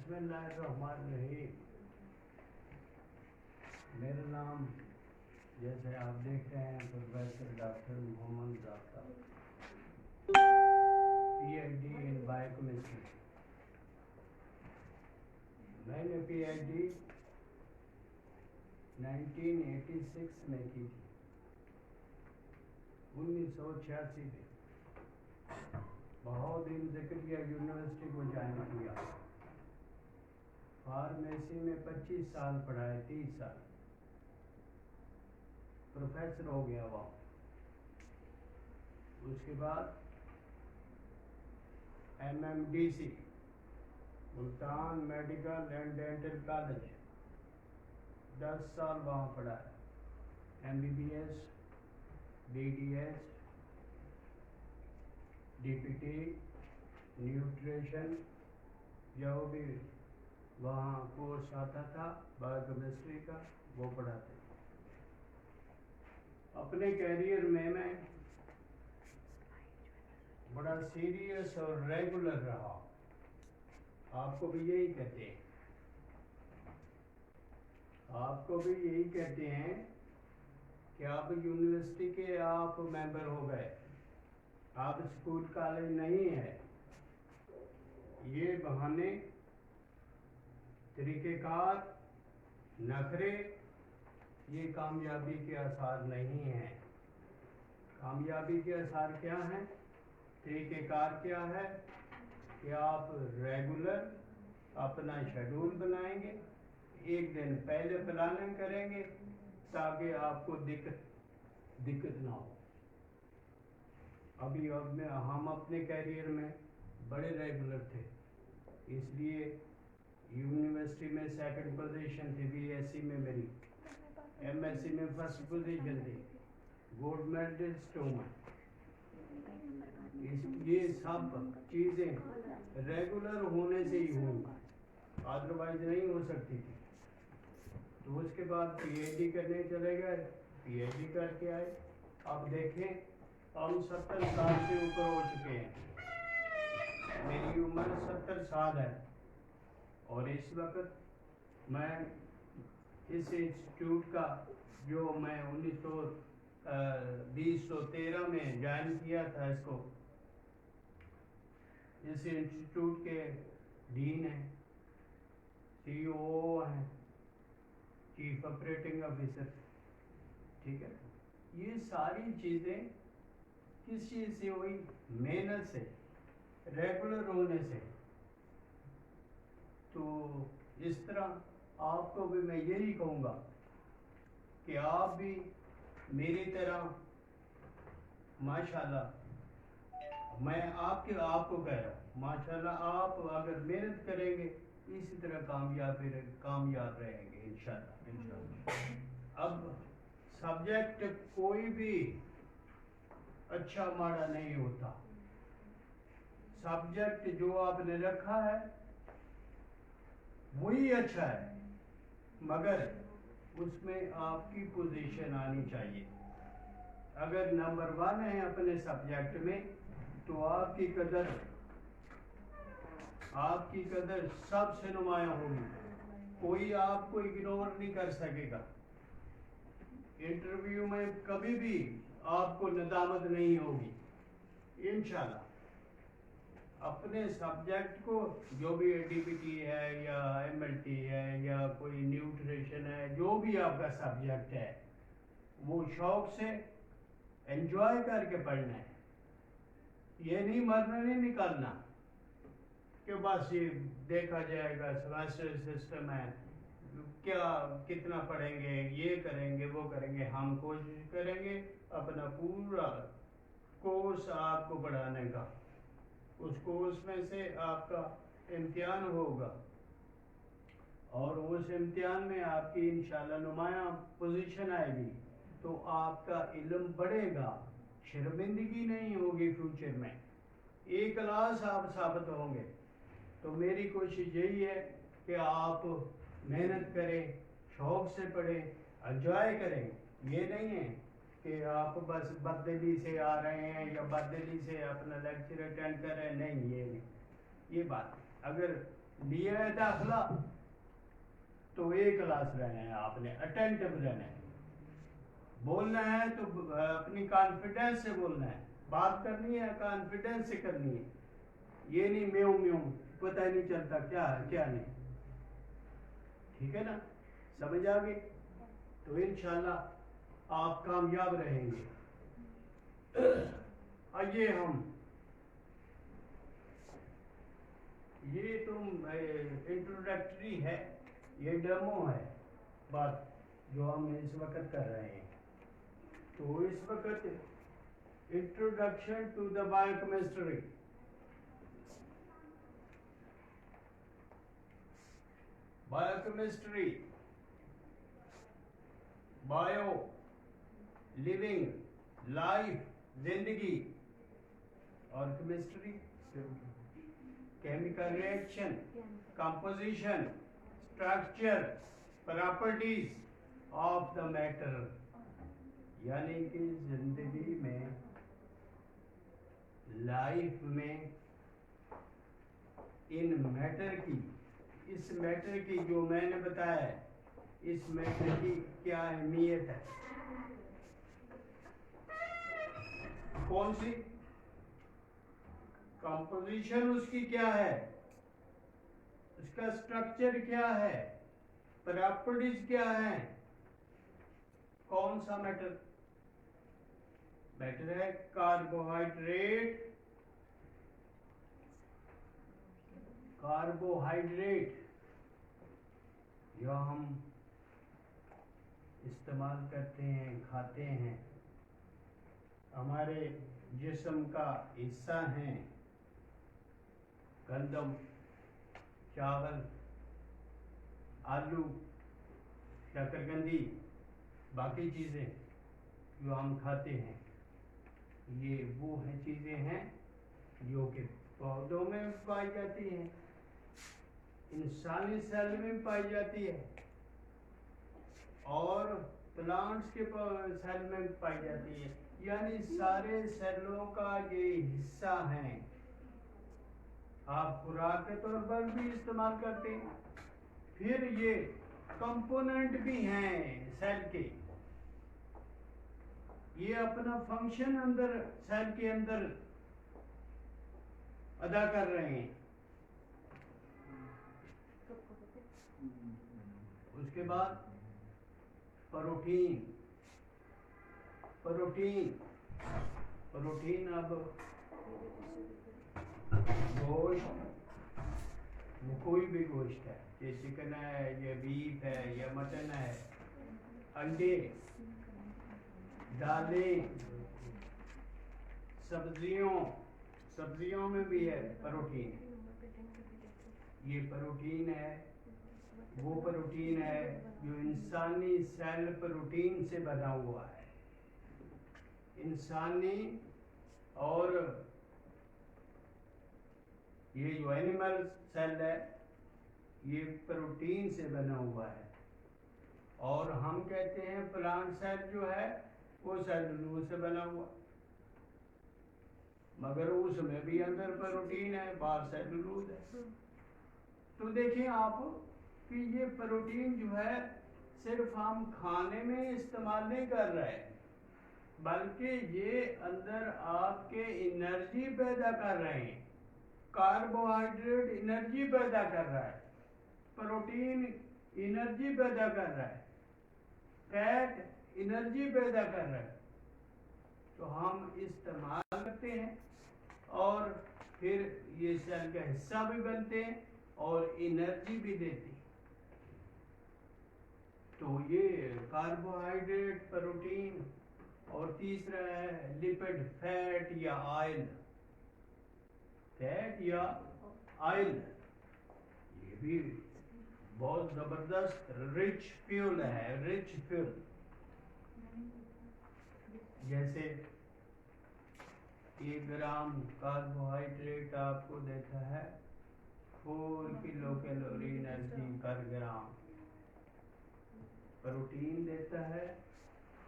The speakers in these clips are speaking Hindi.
बिस्मिल्लाहिर्रहमानिर्रहीम। मेरा नाम जैसे आप देख रहे हैं professor doctor Mohammad Jafar, PhD in biochemistry. मैंने PhD 1986 में की थी, 1986 में बहुत दिन ज़करिया यूनिवर्सिटी को ज्वाइन किया। फार्मेसी में 25 साल पढ़ाए, 30 साल प्रोफेसर हो गया वहाँ। उसके बाद MMDC Multan medical and dental college 10 साल वहाँ पढ़ाया। MBBS, DDS, DPT, न्यूट्रिशन, जो भी वहाँ कोर्स आता था बायोकेमिस्ट्री का वो पढ़ाते। अपने कैरियर में मैं बड़ा सीरियस और रेगुलर रहा। आपको भी यही कहते हैं, आपको भी यही कहते हैं कि आप यूनिवर्सिटी के आप मेंबर हो गए, आप स्कूल कॉलेज नहीं है। ये बहाने, तरीक़ेकार, नखरे ये कामयाबी के आसार नहीं हैं। कामयाबी के आसार क्या हैं? तरीक़ेकार क्या है कि आप रेगुलर अपना शेड्यूल बनाएंगे, एक दिन पहले प्लानिंग करेंगे ताकि आपको दिक्कत ना हो। अब हम अपने कैरियर में बड़े रेगुलर थे, इसलिए यूनिवर्सिटी में सेकंड पोजीशन थी, BSc में मेरी, MSc में फर्स्ट पोजीशन थी, गोल्ड मेडलिस्ट हूँ मैं। ये सब चीज़ें रेगुलर होने से ही हुई, अदरवाइज नहीं हो सकती थी। तो उसके बाद PhD करने चले गए, PhD करके आए। अब देखें हम 70 साल से ऊपर हो चुके हैं। मेरी उम्र 70 साल है और इस वक्त मैं इस इंस्टीट्यूट का, जो मैं 2013 में ज्वाइन किया था, इसको, इस इंस्टीट्यूट के डीन हैं, CEO हैं, चीफ ऑपरेटिंग ऑफिसर। ठीक है, ये सारी चीज़ें किस चीज़ से हुई? मेहनत से, रेगुलर होने से। तो इस तरह आपको भी मैं यही कहूँगा कि आप भी मेरी तरह माशाल्लाह, मैं आपको कह रहा हूँ, माशाल्लाह आप अगर मेहनत करेंगे इसी तरह कामयाब रहेंगे इंशाल्लाह। अब सब्जेक्ट कोई भी अच्छा माड़ा नहीं होता। सब्जेक्ट जो आपने रखा है वही अच्छा है, मगर उसमें आपकी पोजीशन आनी चाहिए। अगर नंबर 1 है अपने सब्जेक्ट में तो आपकी कदर सबसे नुमायां होगी, कोई आपको इग्नोर नहीं कर सकेगा। इंटरव्यू में कभी भी आपको नदामत नहीं होगी इंशाल्लाह। अपने सब्जेक्ट को, जो भी DPT है या MLT है या कोई न्यूट्रिशन है, जो भी आपका सब्जेक्ट है, वो शौक से एंजॉय करके पढ़ना है। ये नहीं मरना नहीं निकालना कि बस ये देखा जाएगा, सेमेस्टर सिस्टम है, क्या कितना पढ़ेंगे, ये करेंगे वो करेंगे। हम कोशिश करेंगे अपना पूरा कोर्स आपको पढ़ाने का। उस कोर्स में से आपका इम्तिहान होगा और उस इम्तिहान में आपकी इंशाल्लाह नुमायां पोजीशन आएगी, तो आपका इल्म बढ़ेगा, शर्मिंदगी नहीं होगी फ्यूचर में, एक क्लास आप साबित होंगे। तो मेरी कोशिश यही है कि आप मेहनत करें, शौक से पढ़ें, एंजॉय करें। ये नहीं है कि आप बस बददिली से आ रहे हैं या बददिली से अपना लेक्चर अटेंड कर रहे हैं, नहीं, ये नहीं, ये बात। अगर लिया है दाखला तो ए क्लास रहना है, आपने अटेंटिव रहना है, बोलना है तो अपनी कॉन्फिडेंस से बोलना है, बात करनी है कॉन्फिडेंस से करनी है, ये नहीं म्यूं म्यूं पता ही नहीं चलता क्या है क्या नहीं। ठीक है ना, समझ आ गई? तो इंशाल्लाह आप कामयाब रहेंगे। आइए हम ये तो इंट्रोडक्टरी है, ये डेमो है बात जो हम इस वक्त कर रहे हैं। तो इस वक्त introduction to the biochemistry, biochemistry, bio living, life जिंदगी, और chemistry chemical reaction, composition, structure, properties of the matter, यानी कि जिंदगी में, लाइफ में इन मैटर की, इस मैटर की जो मैंने बताया है, इस मैटर की क्या अहमियत है, कौन सी कंपोजिशन उसकी क्या है, उसका स्ट्रक्चर क्या है, प्रॉपर्टीज क्या है, कौन सा मैटर है कार्बोहाइड्रेट, जो हम इस्तेमाल करते हैं, खाते हैं, हमारे जिस्म का हिस्सा हैं, गंदम, चावल, आलू, शकरकंदी, बाकी चीज़ें जो हम खाते हैं, ये वो हैं चीज़ें हैं जो कि पौधों में पाई जाती हैं, इंसानी सेल में पाई जाती है, और प्लांट्स के सेल में पाई जाती है, यानी सारे सेलों का ये हिस्सा हैं। आप खुराक के तौर पर भी इस्तेमाल करते हैं, फिर ये कंपोनेंट भी हैं सेल के, ये अपना फंक्शन अंदर सेल के अंदर अदा कर रहे हैं। उसके बाद प्रोटीन, अब गोश्त, कोई भी गोश्त है, ये चिकन है, ये बीफ है, ये मटन है, अंडे, दालें, सब्जियों में भी है प्रोटीन, ये प्रोटीन है, वो प्रोटीन है जो इंसानी सेल प्रोटीन से बना हुआ है, इंसानी और ये जो एनिमल सेल है ये प्रोटीन से बना हुआ है, और हम कहते हैं प्लांट सेल जो है वो सेलुलोज से बना हुआ, मगर उसमें भी अंदर प्रोटीन है, बाहर सेलुलोज है। तो देखिए आप कि ये प्रोटीन जो है सिर्फ हम खाने में इस्तेमाल नहीं कर रहे, बल्कि ये अंदर आपके एनर्जी पैदा कर रहे हैं। कार्बोहाइड्रेट एनर्जी पैदा कर रहा है, प्रोटीन एनर्जी पैदा कर रहा है, फैट एनर्जी पैदा कर रहा है, तो हम इस्तेमाल करते हैं और फिर ये सेल का हिस्सा भी बनते हैं और एनर्जी भी देते हैं। तो ये कार्बोहाइड्रेट, प्रोटीन, और तीसरा है लिपिड, फैट या ऑयल, ये भी बहुत जबरदस्त रिच फ्यूल है, जैसे 1 ग्राम कार्बोहाइड्रेट आपको देता है 4 किलो कैलोरी एनर्जी पर ग्राम, प्रोटीन देता है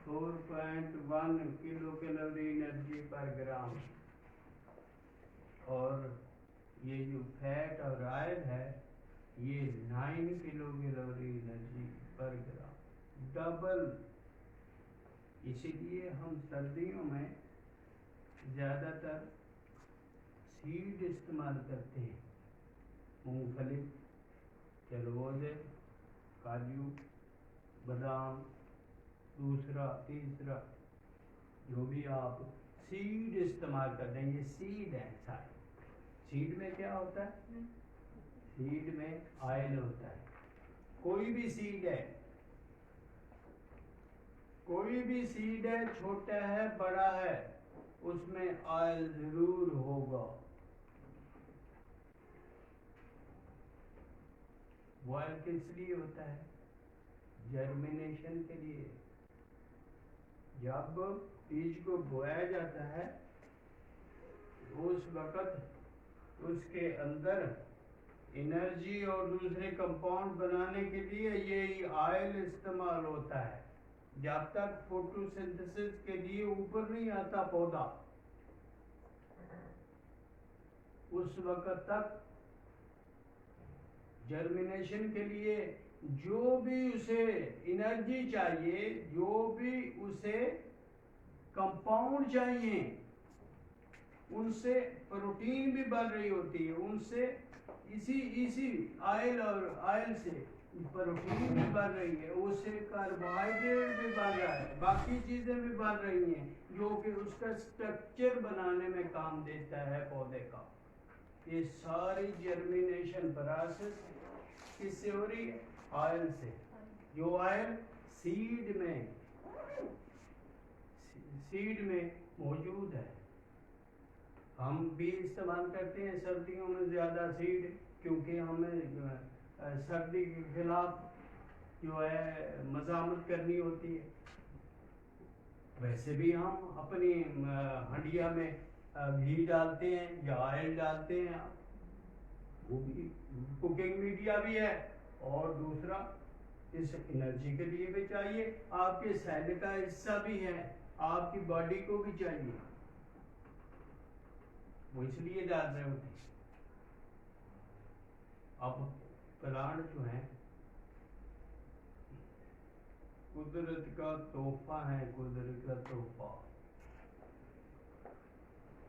4.1 किलो कैलोरी एनर्जी पर ग्राम, और ये जो फैट और ऑयल है ये 9 किलो कैलोरी एनर्जी पर ग्राम, डबल। इसीलिए हम सर्दियों में ज़्यादातर सीड इस्तेमाल करते हैं, मूंगफली, चरबूजे, काजू, बादाम, दूसरा तीसरा जो भी आप सीड इस्तेमाल करते हैं, ये सीड है सारे। सीड में क्या होता है? सीड में ऑयल होता है। कोई भी सीड है, कोई भी सीड है, छोटा है बड़ा है, उसमें ऑयल जरूर होगा। वो ऑयल किस लिए होता है? जर्मिनेशन के लिए। जब बीज को बोया जाता है उस वक्त उसके अंदर एनर्जी और दूसरे कंपाउंड बनाने के लिए ये ऑयल इस्तेमाल होता है। जब तक फोटोसिंथेसिस के लिए ऊपर नहीं आता पौधा, उस वक्त तक जर्मिनेशन के लिए जो भी उसे एनर्जी चाहिए, जो भी उसे कंपाउंड चाहिए, उनसे प्रोटीन भी बन रही होती है, उनसे इसी ऑयल और ऑयल से प्रोटीन भी बन रही है, उससे कार्बोहाइड्रेट भी बन रहा है, बाकी चीजें भी बन रही हैं जो कि उसका स्ट्रक्चर बनाने में काम देता है पौधे का। ये सारी जर्मिनेशन प्रोसेस किससे हो रही है? ऑयल से। जो ऑयल सीड में मौजूद है। हम भी इस्तेमाल करते हैं सर्दियों में ज़्यादा सीड, क्योंकि हमें सर्दी के खिलाफ जो है मज़ामत करनी होती है। वैसे भी हम अपनी हंडिया में घी डालते हैं या ऑयल डालते हैं, वो भी कुकिंग मीडिया भी है, और दूसरा इस एनर्जी के लिए भी चाहिए, आपके सेल का हिस्सा भी है, आपकी बॉडी को भी चाहिए, वो इसलिए डाल रहे होते हैं। अब प्लांट जो है कुदरत का तोहफा है, कुदरत का तोहफा।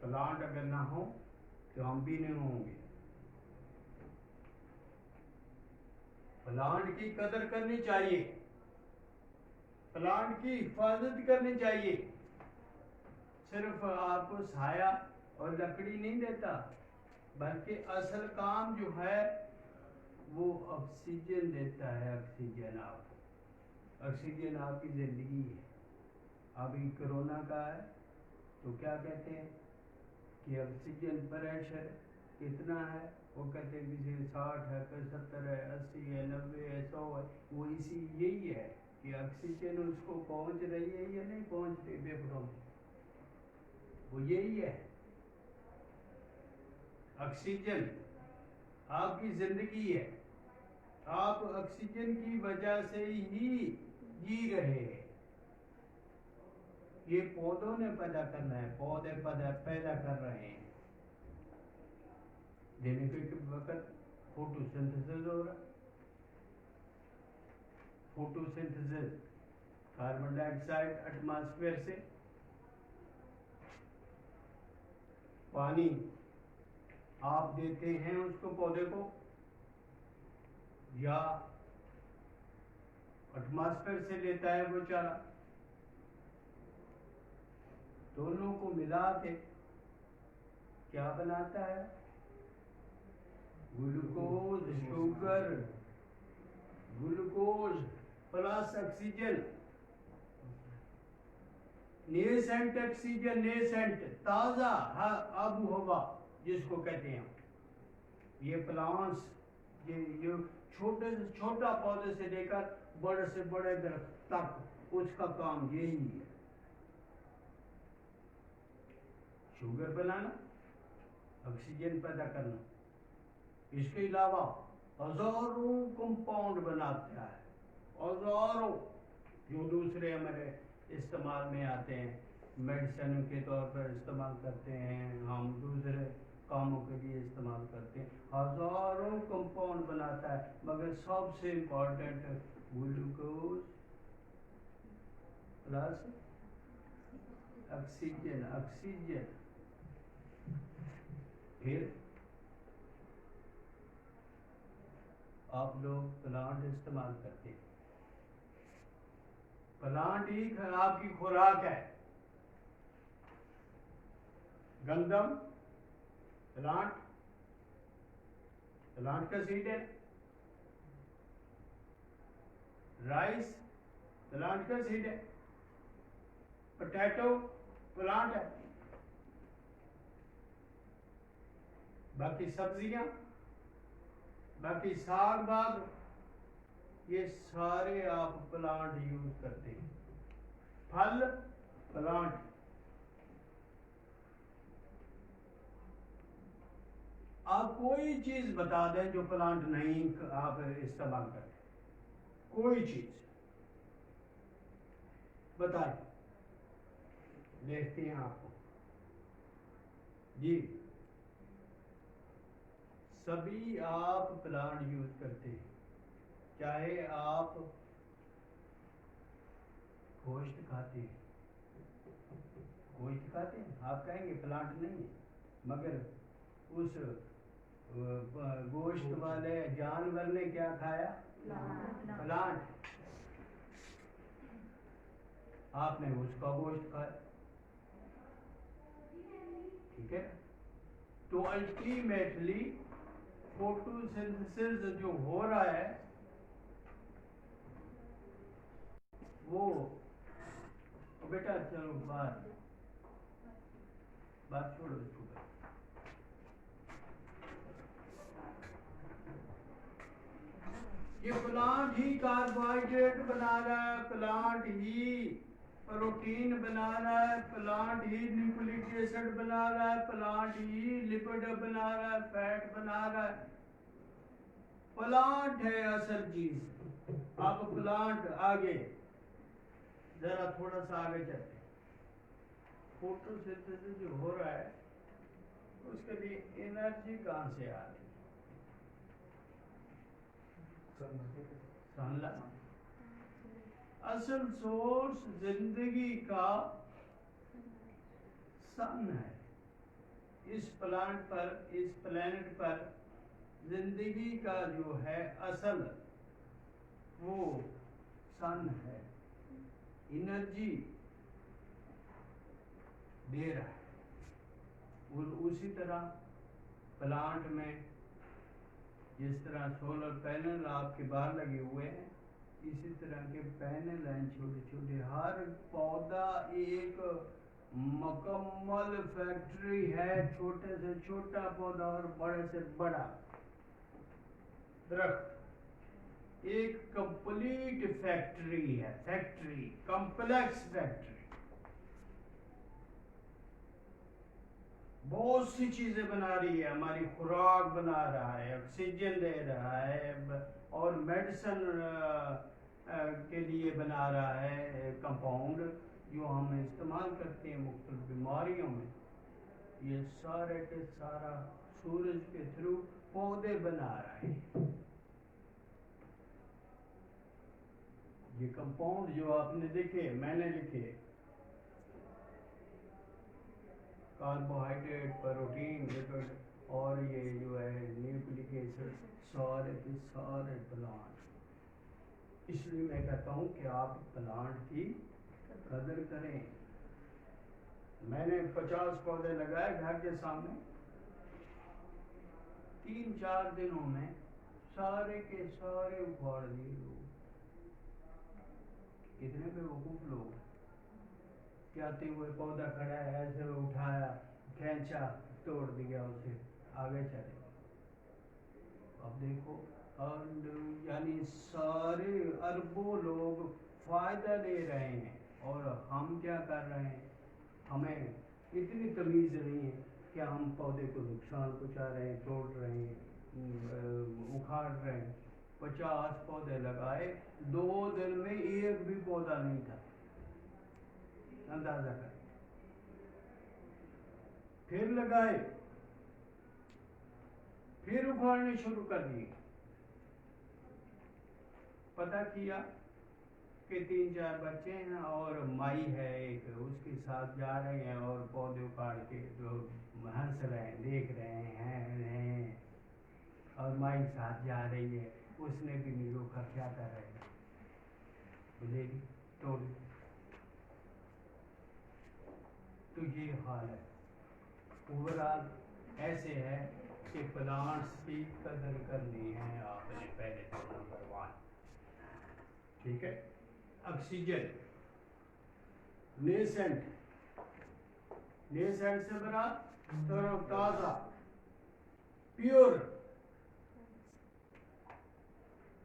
प्लांट अगर ना हो तो हम भी नहीं होंगे। प्लांट की कदर करनी चाहिए, प्लांट की हिफाजत करनी चाहिए। सिर्फ आपको छाया और लकड़ी नहीं देता, बल्कि असल काम जो है वो ऑक्सीजन देता है। ऑक्सीजन ऑक्सीजन आपकी जिंदगी है। अभी कोरोना का है तो क्या कहते हैं कि ऑक्सीजन प्रेशर कितना है? वो कहते हैं किसी 60 है, 75 है, 80 है, 90 है, 100 है। वो इसी यही है कि ऑक्सीजन उसको पहुंच रही है या नहीं पहुंच रही फेफड़ों में, वो यही है। ऑक्सीजन आपकी जिंदगी है, आप ऑक्सीजन की वजह से ही जी रहे हैं। ये पौधों ने पैदा करना है, पौधे पैदा कर रहे हैं। दिन के वक्त फोटोसिंथेसिस हो रहा है। फोटोसिंथेसिस कार्बन डाइऑक्साइड एटमॉस्फेयर से, पानी आप देते हैं उसको पौधे को, या एटमॉस्फेयर से लेता है वो चारा, दोनों को मिला के क्या बनाता है? Glucose, sugar, glucose plus oxygen, nascent oxygen, nascent ताजा आबू हवा जिसको कहते हैं। ये प्लांट्स, ये छोटे से छोटा पौधे से लेकर बड़े से बड़े दरख्त तक उसका काम यही है। शुगर बनाना, ऑक्सीजन पैदा करना, इसके अलावा हजारों कंपाउंड बनाता है, हजारों, जो दूसरे हमारे इस्तेमाल में आते हैं, मेडिसिन के तौर पर इस्तेमाल करते हैं हम, दूसरे कामों के लिए इस्तेमाल करते हैं। हजारों कंपाउंड बनाता है, मगर सबसे important glucose plus oxygen. Oxygen फिर आप लोग प्लांट इस्तेमाल करते हैं। प्लांट ही आपकी खुराक है। गंदम प्लांट का सीड है। राइस प्लांट का सीड है। पोटैटो प्लांट है। बाकी सब्जियां, बाकी साग बाग, ये सारे आप प्लांट यूज करते हैं। फल प्लांट। आप कोई चीज बता दें जो प्लांट नहीं आप इस्तेमाल करते, कोई चीज बताएं, देखते हैं आपको जी। सभी आप प्लांट यूज करते हैं, चाहे आप गोश्त खाते हैं। गोश्त खाते हैं, आप कहेंगे प्लांट नहीं है, मगर उस गोश्त वाले जानवर ने क्या खाया? प्लांट। आपने उसका गोश्त खाया, ठीक है। तो अल्टीमेटली फोटोसिंथेसिस जो हो रहा है वो, बेटा चलो बात छोड़ो इसको। ये प्लांट ही कार्बोहाइड्रेट बना रहा है, प्लांट ही प्रोटीन बना रहा है, प्लांट ही न्यूक्लिक एसिड बना रहा है, प्लांट ही लिपिड बना रहा है, फैट बना रहा है। प्लांट है असल चीज। अब प्लांट आगे जरा थोड़ा सा आगे चलते हैं। फोटोसिंथेसिस जो हो रहा है उसके लिए एनर्जी कहां से आ रही है? सनलाइट। असल सोर्स जिंदगी का सन है। इस प्लेनेट पर जिंदगी का जो है असल वो सन है। एनर्जी दे रहा है। और उसी तरह प्लांट में जिस तरह सोलर पैनल आपके बाहर लगे हुए हैं, इसी तरह के पैनल हैं छोटे छोटे। हर पौधा एक मुकम्मल फैक्ट्री है। छोटे से छोटा पौधा और बड़े से बड़ा दरख्त एक कंप्लीट फैक्ट्री है। Factory, complex factory. बहुत सी चीजें बना रही है, हमारी खुराक बना रहा है, ऑक्सीजन दे रहा है, और मेडिसिन के लिए बना रहा है कंपाउंड जो हम इस्तेमाल करते हैं मुख्तलिफ बीमारियों में। ये सारे के सारा सूरज के थ्रू पौधे बना रहा है। ये कंपाउंड जो आपने लिखे, मैंने लिखे, कार्बोहाइड्रेट, प्रोटीन, लिपिड और ये जो है न्यूक्लिक एसिड, सारे के सारे प्लांट। इसलिए मैं कहता हूँ कि आप प्लांट की कदर करें। मैंने 50 पौधे लगाए घर के सामने। 3-4 दिनों में सारे के सारे उखाड़ दिए लोग। कितने बेवकूफ लोग। जाते हुए पौधा खड़ा है, ऐसे उठाया, खींचा, तोड़ दिया उसे, आगे चले। अब देखो, यानी सारे अरबों लोग फायदा ले रहे हैं और हम क्या कर रहे हैं? हमें इतनी तमीज़ नहीं है कि हम पौधे को नुकसान पहुंचा रहे हैं, तोड़ रहे हैं, उखाड़ रहे हैं। 50 पौधे लगाए, 2 दिन में एक भी पौधा नहीं था। अंदाजा कर। फिर लगाए, फिर उखाड़ने शुरू कर दिए। पता किया कि 3-4 बच्चे हैं और माई है एक, उसके साथ जा रहे हैं और पौधे उखाड़ के जो हंस रहे हैं, देख रहे हैं और माई साथ जा रही है। उसने भी नहीं रोका, क्या कर रहे हैं, बोलेगी तोड़। तो ये हाल है ओवरऑल। ऐसे है कि प्लांट्स की कदर करनी है आपने पहले तो नंबर 1, ठीक है। ऑक्सीजन नेसेंट से बना तरोताजा प्योर।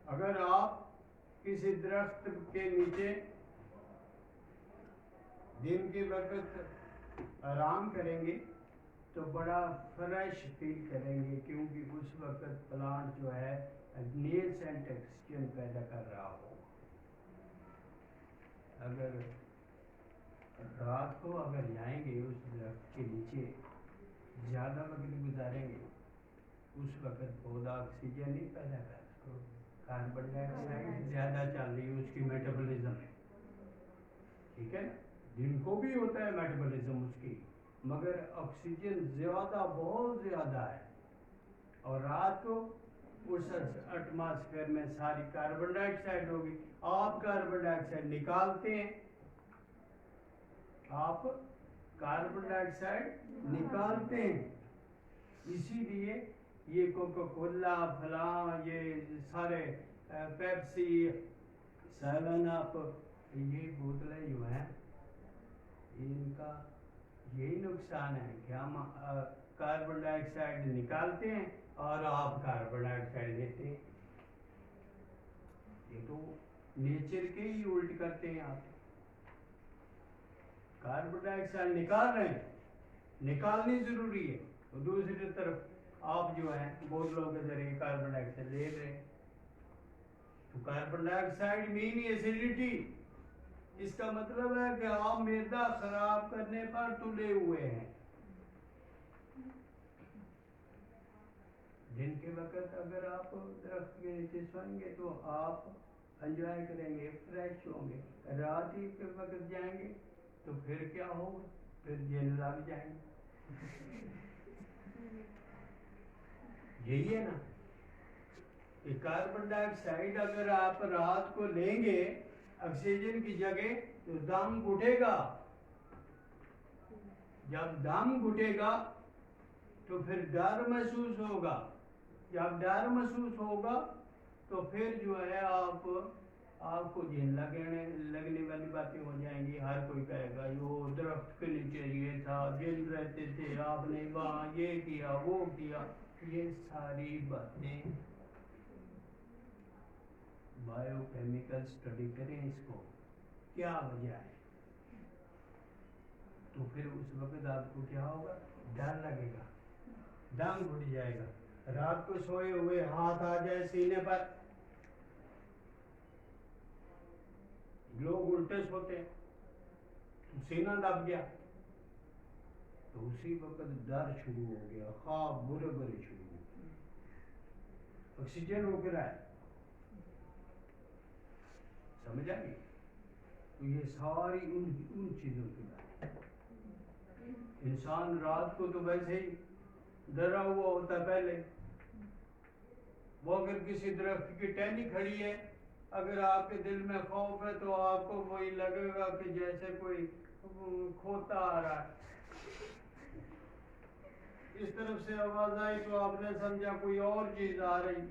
अगर आप किसी दरख्त के नीचे दिन के वक्त आराम करेंगे तो बड़ा फ्रेश फील करेंगे, क्योंकि उस वक्त प्लांट जो है नेसेंट ऑक्सीजन पैदा कर रहा हो। अगर रात को अगर जाएंगे उस दरख्त के नीचे, ज़्यादा वक्त गुजारेंगे, उस वक्त पौधा ऑक्सीजन नहीं पैदा कर, कार्बन डाइऑक्साइड ज़्यादा चल रही है उसकी मेटाबॉलिज्म में, ठीक है। दिन को भी होता है मेटाबॉलिज्म उसकी, मगर ऑक्सीजन ज़्यादा, बहुत ज़्यादा है। और रात को उस एटमॉस्फेयर में सारी कार्बन डाइऑक्साइड होगी। आप कार्बन डाइऑक्साइड निकालते हैं, आप कार्बन डाइऑक्साइड निकालते हैं। इसीलिए ये कोका कोला फलां, ये सारे पेप्सी, 7 अप, ये बोतलें जो हैं, इनका यही नुकसान है कि हम कार्बन डाइऑक्साइड निकालते हैं और आप कार्बन डाइऑक्साइड लेते हैं। ये तो नेचर के ही उल्ट करते हैं आप। कार्बन डाइऑक्साइड निकाल रहे हैं, निकालनी जरूरी है, तो दूसरी तरफ आप जो है बोतलों के जरिए कार्बन डाइऑक्साइड ले रहे हैं। तो कार्बन डाइऑक्साइड मीन एसिडिटी। इसका मतलब है कि आप मैदा खराब करने पर तुले हुए हैं। दिन के वक्त अगर आप दरख्त के नीचे सोएंगे तो आप एंजॉय करेंगे, फ्रेश होंगे। रात ही के वक्त जाएंगे तो फिर क्या होगा, फिर जिन लग जाएंगे। यही है ना कि कार्बन डाइऑक्साइड अगर आप रात को लेंगे ऑक्सीजन की जगह तो दम घुटेगा। जब दम घुटेगा तो फिर डर महसूस होगा। जब डर महसूस होगा तो फिर जो है आपको जिन लगने वाली बातें हो जाएंगी। हर कोई कहेगा यो दरख्त के नीचे ये था, जिन रहते थे, आपने वहाँ ये किया वो किया। ये सारी बातें बायोकेमिकल स्टडी करें इसको, क्या वजह है। तो फिर उस वक्त आपको क्या होगा, डर लगेगा, दम घुट जाएगा। रात को सोए हुए हाथ आ जाए सीने पर, लोग उल्टे सोते हैं, सीना दब गया तो उसी वक्त डर शुरू हो गया, ख्वाब बुरे बुरे शुरू हो गए, ऑक्सीजन रोक रहा है। समझ आ गई। तो ये सारी उन चीजों की बात है। इंसान रात को तो वैसे ही डरा हुआ होता पहले। वो अगर किसी दरख्त की टहनी खड़ी है, अगर आपके दिल में खौफ है तो आपको वही लगेगा कि जैसे कोई खोता आ रहा है। इस तरफ से आवाज आई तो आपने समझा कोई और चीज आ रही,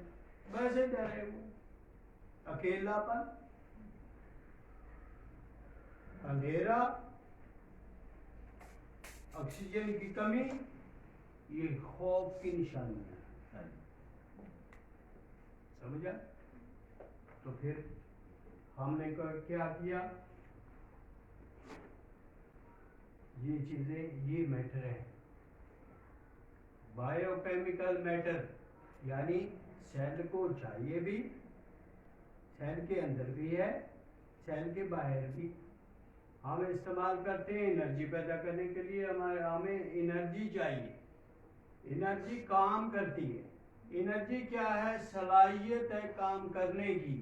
वैसे डरे वो। अकेलापन, अंधेरा, ऑक्सीजन की कमी, ये खौफ की निशानी है। समझा। तो फिर हमने क्या किया, ये चीजें, ये मैटर है, बायोकेमिकल मैटर, यानी सेल को चाहिए भी, सेल के अंदर भी है, सेल के बाहर भी। हम इस्तेमाल करते हैं एनर्जी पैदा करने के लिए। हमें एनर्जी चाहिए, एनर्जी काम करती है। एनर्जी क्या है? सलाहियत है काम करने की।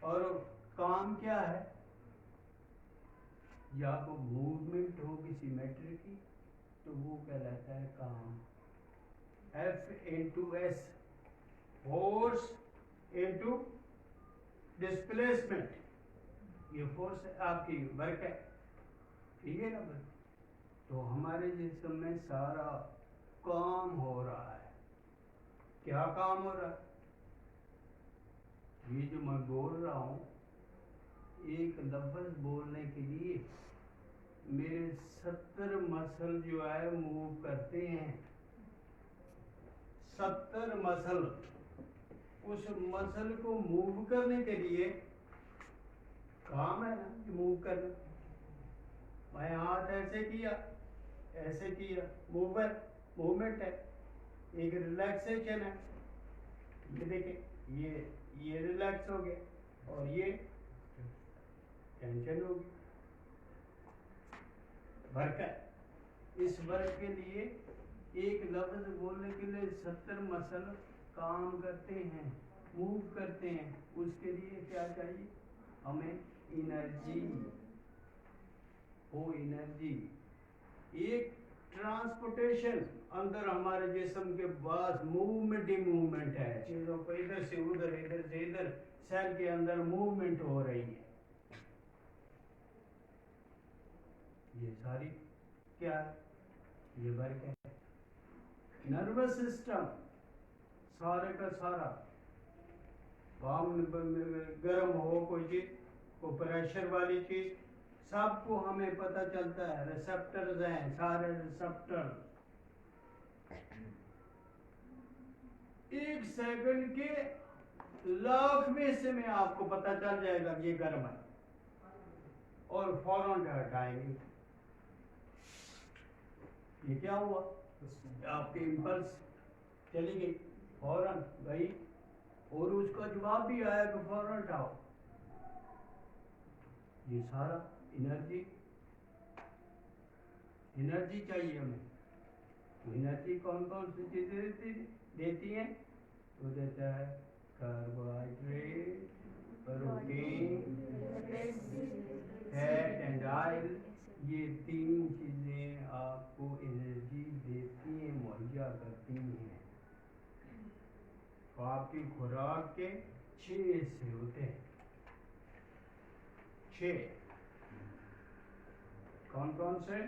और काम क्या है? या तो मूवमेंट हो किसी मैटर की तो वो कहलाता है काम। F into S, force into displacement, ये फोर्स आपकी वर्क है, ठीक है ना बस। तो हमारे जिस्म में सारा काम हो रहा है। क्या काम हो रहा है? ये जो मैं बोल रहा हूँ, एक लफ्ज बोलने के लिए मेरे 70 मसल जो है मूव करते हैं। 70 मसल, उस मसल को मूव करने के लिए काम है ना कि मूव करना। मैं हाथ ऐसे किया, ऐसे किया, मूवमेंट है, एक रिलैक्सेशन है। ये देखें, ये रिलैक्स हो गया और ये टेंशन हो गई। वर्क है। इस वर्क के लिए एक लफ्ज बोलने के लिए 70 मसल काम करते हैं, मूव करते हैं। उसके लिए क्या चाहिए हमें? एनर्जी। वो एनर्जी एक ट्रांसपोर्टेशन अंदर हमारे जिस्म के पास मूवमेंट ही मूवमेंट है। चीजों को इधर से उधर, इधर से इधर, सेल के अंदर मूवमेंट हो रही है। ये सारी क्या है? ये वर्क है। नर्वस सिस्टम सारे का सारा काम, गर्म हो कोई चीज, को प्रेशर वाली चीज, सबको हमें पता चलता है। रिसेप्टर्स हैं, सारे रिसेप्टर। एक सेकंड के लाखवें हिस्से में आपको पता चल जाएगा ये गर्म है, और फौरन हटाएंगे। ये क्या हुआ? आपके इम्पल्स चली गई, फौरन गई, और उसका जवाब भी आया कि फौरन हटाओ। ये सारा एनर्जी, एनर्जी चाहिए हमें। तो एनर्जी कौन कौन सी चीजें देती हैं? तो देता है carbohydrate, protein, fat and oil. ये 3 चीजें आपको एनर्जी देती हैं, मुहैया करती हैं। तो आपकी खुराक के 6 हिस्से होते हैं। 6 कौन कौन से?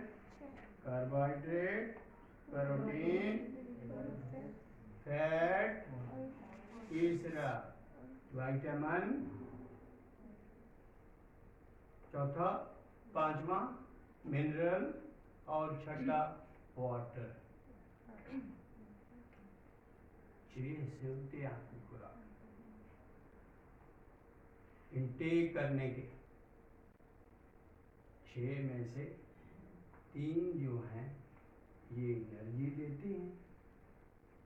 कार्बोहाइड्रेट, प्रोटीन, फैट, तीसरा विटामिन, चौथा, पांचवा मिनरल, और छठा वाटर। 6 हिस्से होते हैं आपकी खुराक इनटेक करने के। 6 में से 3 जो हैं ये एनर्जी देती हैं,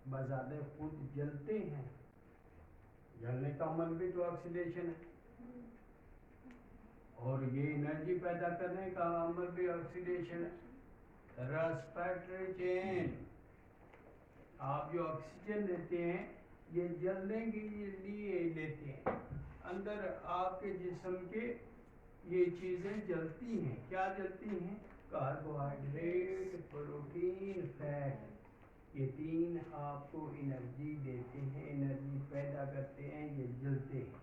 बजाते खुद जलते हैं। जलने का अमल भी तो ऑक्सीडेशन है, और ये एनर्जी पैदा करने का अमल भी ऑक्सीडेशन है। रेस्पिरेटरी चेन, आप जो ऑक्सीजन लेते हैं ये जलने के लिए लेते हैं। अंदर आपके जिस्म के ये चीजें जलती हैं। क्या जलती हैं? Carbohydrate, protein, fat. ये 3 आपको एनर्जी देते हैं, एनर्जी पैदा करते हैं, ये जलते हैं।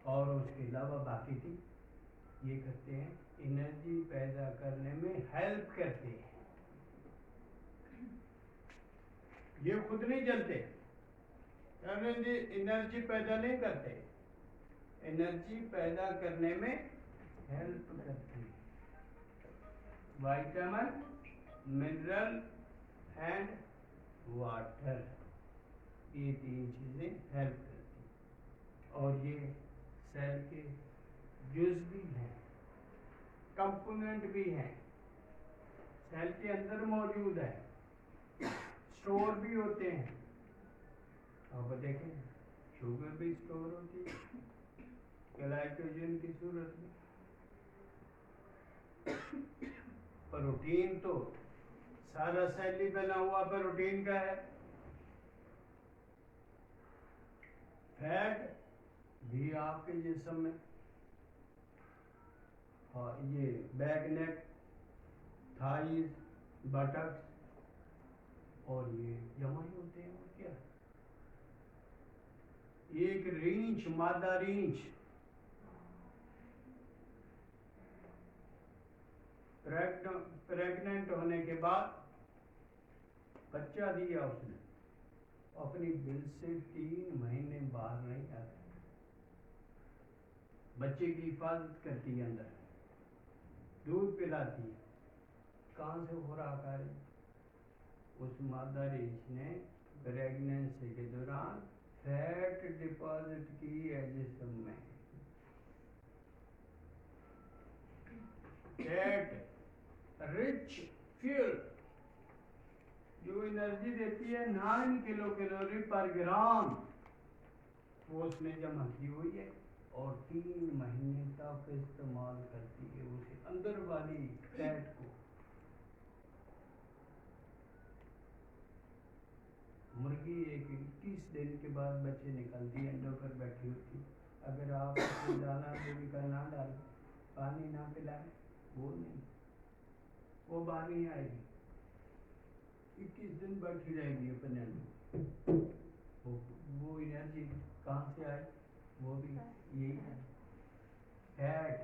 और उसके अलावा बाकी थी ये करते हैं, एनर्जी पैदा करने में हेल्प करते हैं। ये खुद नहीं जलते, एनर्जी पैदा नहीं करते, एनर्जी पैदा करने में हेल्प करते हैं। विटामिन, मिनरल एंड वाटर, ये 3 चीजें हेल्प करती हैं। और ये सेल के जुज भी हैं, कंपोनेंट भी हैं, सेल के अंदर मौजूद है, स्टोर भी होते हैं। अब देखें, शुगर भी स्टोर होती है ग्लाइकोजन की सूरत में। प्रोटीन तो सारा सेल ही बना हुआ प्रोटीन का है। फैट भी आपके जिस्म में, और ये बैक नेक, थाइज, बटक्स, और ये जमा ही होते हैं। और क्या, एक रींच, मादा रींच प्रेग्नेंट होने के बाद बच्चा दिया उसने, अपनी बिल से 3 महीने बाहर नहीं आता, बच्चे की हिफाजत करती है, अंदर दूध पिलाती है। कहाँ से हो रहा कार्य? उस मादा रींच ने प्रेगनेंसी के दौरान फैट डिपॉजिट की है जिस्म में। फैट रिच फ्यूल जो एनर्जी देती है 9 किलो कैलोरी पर ग्राम, वो उसने जमा की हुई है और 3 महीने तक इस्तेमाल करती है उसे, अंदर वाली फैट को। मुर्गी एक 21 दिन के बाद बच्चे निकलती है, अंडों पर बैठी होती। अगर आप उसे दाना मुर्गी का ना डालें, पानी ना पिलाएं, वो नहीं, वो बाहर नहीं आएगी, 21 दिन बैठी रहेगी अपने अंडों। वो एनर्जी कहाँ से आए? वो भी यही है, फैट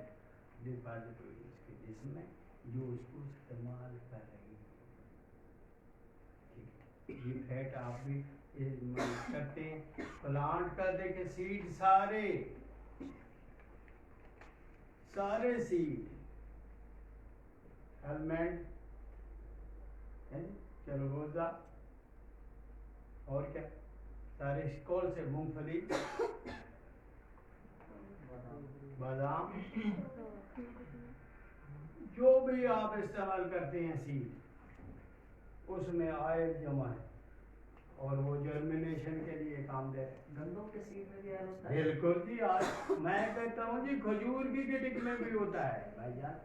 डिपॉजिट हुई इसके जिस्म में, जो उसको इस्तेमाल कर रही है। ये फैट आप भी करते हैं। प्लांट का देखे सीड, सारे सीड, आलमंड, चरगोजा, और क्या, सारे कौन से, मूंगफली, बादाम, जो भी आप इस्तेमाल करते हैं सीड, उसमें ऑयल जमा है और वो जर्मिनेशन के लिए काम दे। गंदम के सीड में भी ऑयल होता है? बिल्कुल जी, आज मैं कहता हूँ जी खजूर की गिटिक में भी होता है भाईजान।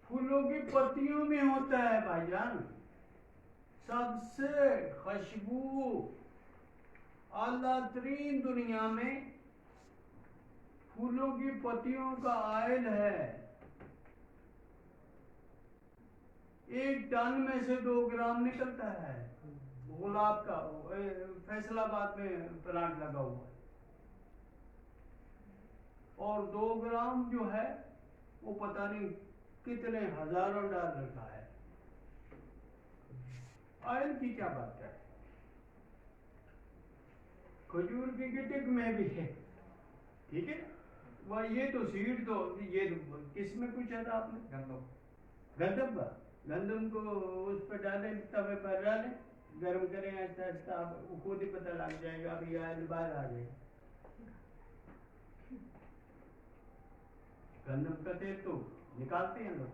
फूलों की पत्तियों में होता है भाईजान। सबसे खुशबू आला तरीन दुनिया में फूलों की पत्तियों का ऑयल है। 1 टन में से 2 ग्राम निकलता है। गुलाब का फैसलाबाद में प्लांट लगा हुआ है, और 2 ग्राम जो है वो पता नहीं कितने हजारों डॉलर का है। ऑयल की क्या बात है? खजूर की गिटिक में भी है, ठीक है। वह ये तो सीड, तो ये किस में पूछा था आपने? गंदम। गंदम को उस पर डालें, तवे पर डालें, गर्म करें ऐसा ऐसा, आपको खुद ही पता लग जाएगा, अभी ऑयल बाहर आ जाएगा। गंदम का तेल तो निकालते हैं लोग,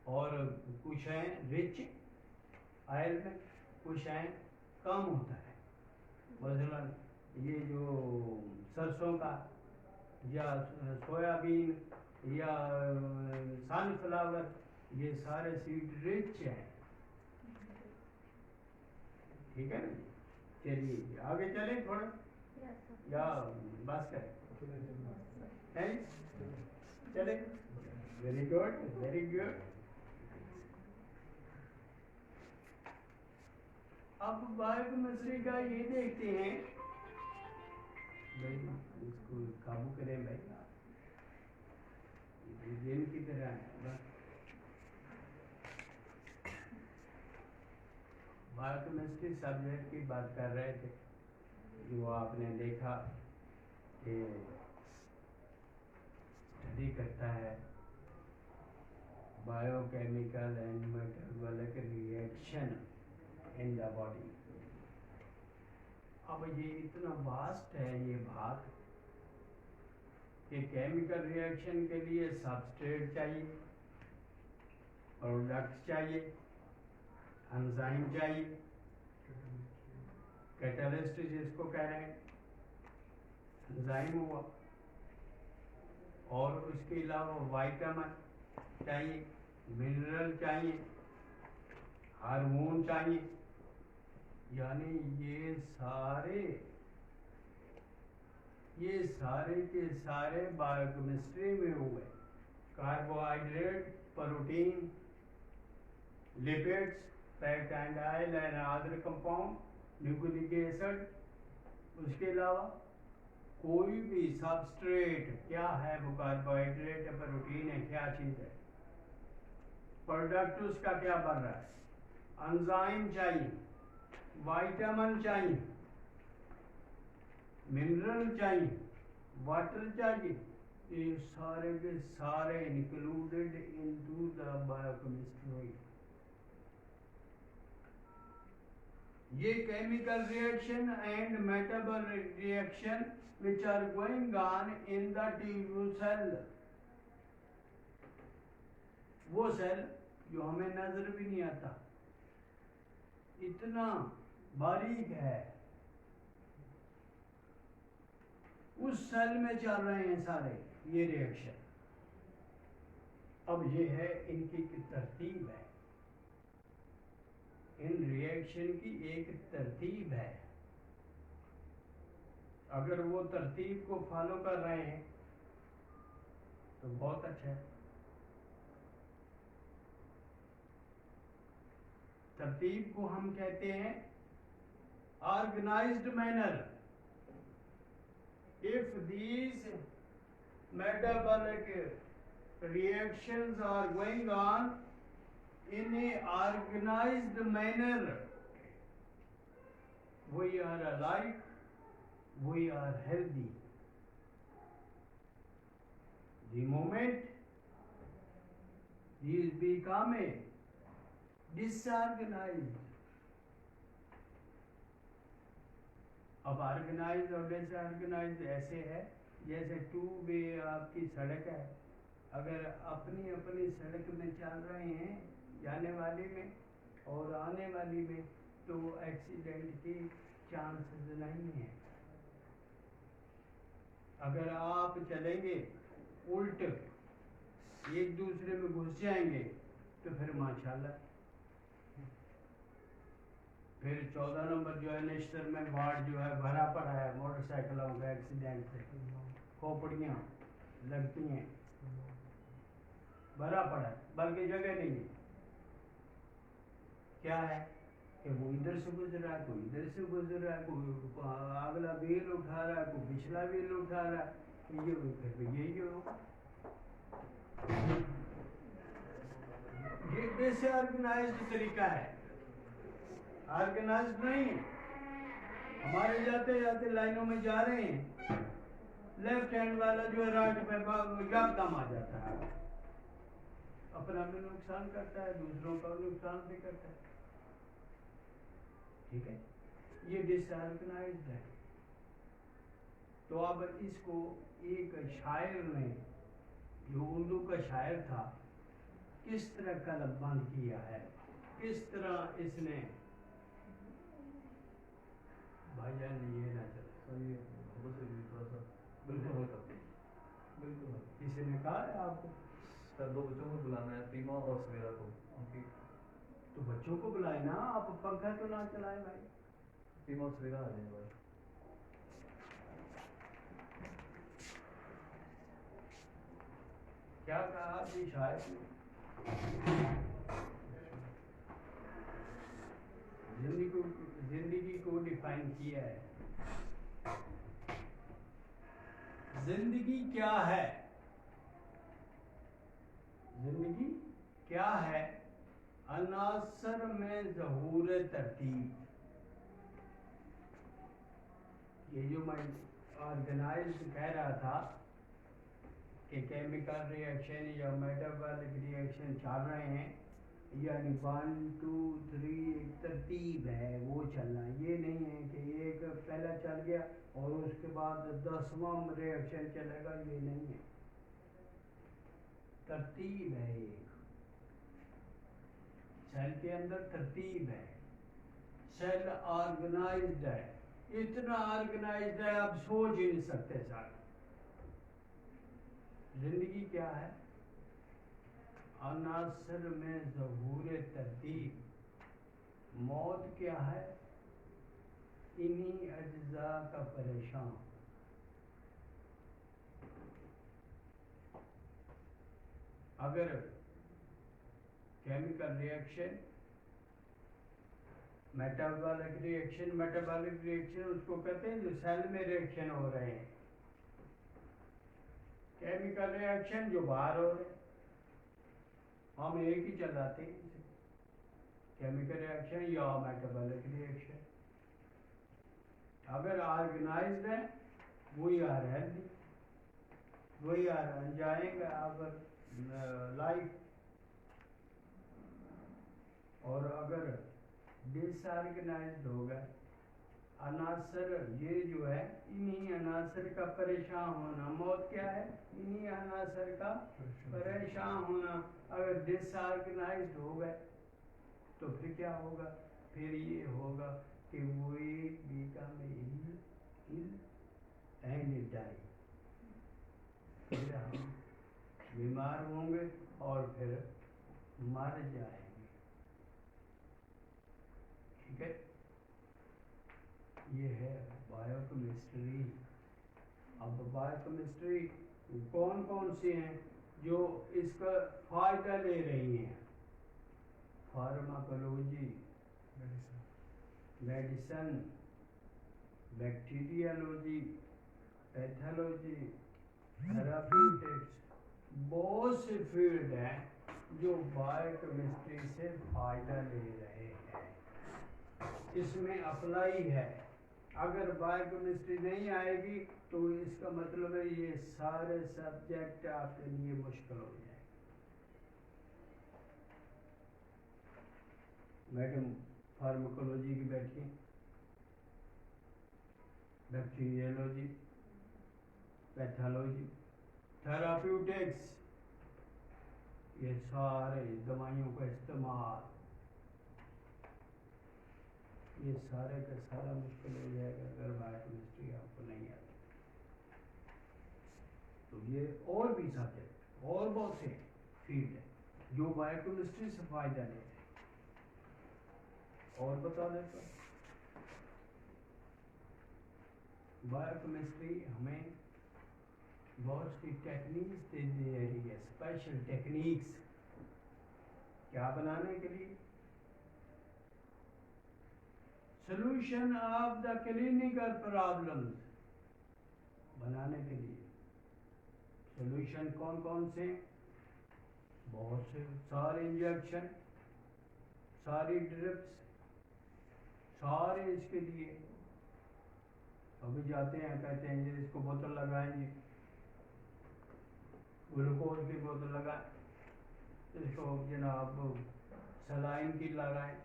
और कुछ है रिच ऑयल में, कुछ है कम होता है। मसलन ये जो सरसों का या सोयाबीन या सनफ्लावर, ये सारे सीड रिच हैं, ठीक है ना। चलिए आगे चले थोड़ा, या बस करें? चले, वेरी गुड, वेरी गुड। अब बायोकेमिस्ट्री का ये देखते हैं भाई, इसको काबू करें भाई, गेम की तरह है। बायोकेमिस्ट्री सब्जेक्ट की बात कर रहे थे, जो आपने देखा कि स्टडी करता है biochemical and metabolic reaction in the body. अब ये इतना वास्ट है ये बात कि केमिकल रिएक्शन के लिए सबस्ट्रेट चाहिए, प्रोडक्ट चाहिए, एंजाइम चाहिए, कैटलिस्ट जिसको कह रहे हैं, एंजाइम हुआ, और उसके अलावा विटामिन चाहिए, मिनरल चाहिए, हार्मोन चाहिए। यानी ये सारे के सारे बायोकेमिस्ट्री में हुए। Carbohydrate, protein, lipids, fat and oil and other compound, nucleic acid. उसके अलावा कोई भी सबस्ट्रेट क्या है, वो कार्बोहाइड्रेट है, प्रोटीन है, क्या चीज है, प्रोडक्ट उसका क्या बन रहा है। एंजाइम चाहिए, विटामिन चाहिए, मिनरल चाहिए, वाटर चाहिए। ये सारे के सारे इंक्लूडेड इनटू द बायोकेमिस्ट्री। ये chemical reaction and metabolic reaction which are going on in the tissue cell, वो सेल जो हमें नजर भी नहीं आता, इतना बारीक है, उस सेल में चल रहे हैं सारे ये रिएक्शन। अब ये है इनकी तरतीब है, इन रिएक्शन की एक तरतीब है। अगर वो तरतीब को फॉलो कर रहे हैं तो बहुत अच्छा है। तरतीब को हम कहते हैं organised manner. If these metabolic reactions are going on in a organized manner, we are alive, we are healthy. The moment these become disorganized, अब ऑर्गेनाइज और डिसऑर्गेनाइज ऐसे है जैसे टू वे आपकी सड़क है। अगर अपनी अपनी सड़क में चल रहे हैं, जाने वाली में और आने वाली में, तो एक्सीडेंट के चांसेस नहीं है। अगर आप चलेंगे उल्ट, एक दूसरे में घुस जाएंगे, तो फिर माशाल्लाह। फिर 14 नंबर जो है निश्तर में वार्ड जो है भरा पड़ा है मोटरसाइकिलों का एक्सीडेंट से, खोपड़ियाँ लगती हैं, भरा पड़ा है, बल्कि जगह नहीं है। क्या है कि वो इधर से गुजर रहा है, कोई इधर से गुजर रहा है, कोई अगला व्हील उठा रहा है, कोई पिछला व्हील उठा रहा है। यही होगा, ये डिसऑर्गेनाइज्ड तरीका है, ऑर्गेनाइज्ड नहीं है। हमारे जाते जाते लाइनों में जा रहे हैं, लेफ्ट हैंड वाला जो है राइट पे एकदम आ जाता है, अपना भी नुकसान करता है, दूसरों का नुकसान भी करता है। ठीक है, ये डिसऑर्गेनाइज्ड है। तो अब इसको एक शायर ने, जो उर्दू का शायर था, किस तरह कलमबंद किया है, किस तरह इसने, भाईजान ये ना चले, थोड़ा सा बिल्कुल बिल्कुल। किसी ने कहा है आपको सर 2 बच्चों को बुलाना है, प्रीमा और सवेरा को, उनकी। तो बच्चों को बुलाए ना, आप पंखा तो ना चलाए भाई। प्रीमा और सवेरा आ जाएंगे भाई। क्या कहा जी शायद ने? जिंदगी को डिफाइन किया है। जिंदगी क्या है? जिंदगी क्या है? अनासर में ज़हूर तरतीब। ये जो मैं ऑर्गेनाइज्ड कह रहा था कि केमिकल रिएक्शन या मेटाबॉलिक रिएक्शन चल रहे हैं, यानी 1 2 3 एक तरतीब है, वो चलना। ये नहीं है कि एक पहला चल गया और उसके बाद 10वां रिएक्शन चलेगा, ये नहीं है। तरतीब है, एक सेल के अंदर तरतीब है, सेल ऑर्गेनाइज्ड है, इतना ऑर्गेनाइज्ड है आप सोच ही नहीं सकते सर। जिंदगी क्या है? अनासर में ज़हूर तरतीब। मौत क्या है? इन्हीं अज्जा का परेशान। अगर केमिकल रिएक्शन, मेटाबॉलिक रिएक्शन उसको कहते हैं जो सेल में रिएक्शन हो रहे हैं। केमिकल रिएक्शन जो बाहर हो रहे हैं, हम एक ही चलाते हैं इसे, केमिकल रिएक्शन या मेटाबॉलिक रिएक्शन। अगर ऑर्गेनाइज्ड है we are healthy, we are enjoying our life. और अगर डिसऑर्गेनाइज्ड हो गए, अनासर ये जो है, इन्हीं अनासर का परेशान होना। मौत क्या है? इन्हीं अनासर का परेशान होना। अगर डिसऑर्गेनाइज्ड हो गए तो फिर क्या होगा? फिर ये होगा कि वो बिकम इल एंड डाई। फिर हम बीमार होंगे और फिर मर जाएंगे। ठीक है, ये है बायोकेमिस्ट्री। अब बायोकेमिस्ट्री कौन कौन सी हैं जो इसका फायदा ले रही हैं? Pharmacology, medicine, bacteriology, pathology, therapeutics, बहुत से फील्ड हैं जो बायोकेमिस्ट्री से फायदा ले रहे हैं। इसमें अप्लाई है। अगर बायोकेमिस्ट्री नहीं आएगी तो इसका मतलब है ये सारे सब्जेक्ट आपके लिए मुश्किल हो जाए। मैडम फार्माकोलॉजी की बैठी, बैक्टीरियोलॉजी, पैथोलॉजी, थेराप्यूटिक्स, ये सारे दवाइयों का इस्तेमाल, ये सारे का सारा मुश्किल हो जाएगा अगर बायोकेमिस्ट्री आपको नहीं आती। तो ये और भी सब्जेक्ट और बहुत से फील्ड है जो बायोकेमिस्ट्री से फायदा लेते हैं। और बता देता हूँ, बायोकेमिस्ट्री हमें बहुत सी टेक्निक्स दे रही है, स्पेशल टेक्निक्स। क्या बनाने के लिए? Solution of the clinical problems बनाने के लिए। सॉल्यूशन कौन कौन से? बहुत से, सारे इंजेक्शन, सारी ड्रिप्स, सारे इसके लिए। अभी जाते हैं कहते हैं जी इसको बोतल लगाएंगे, ग्लूकोज की बोतल लगाएं, इसको जनाब सलाइन की लगाएं,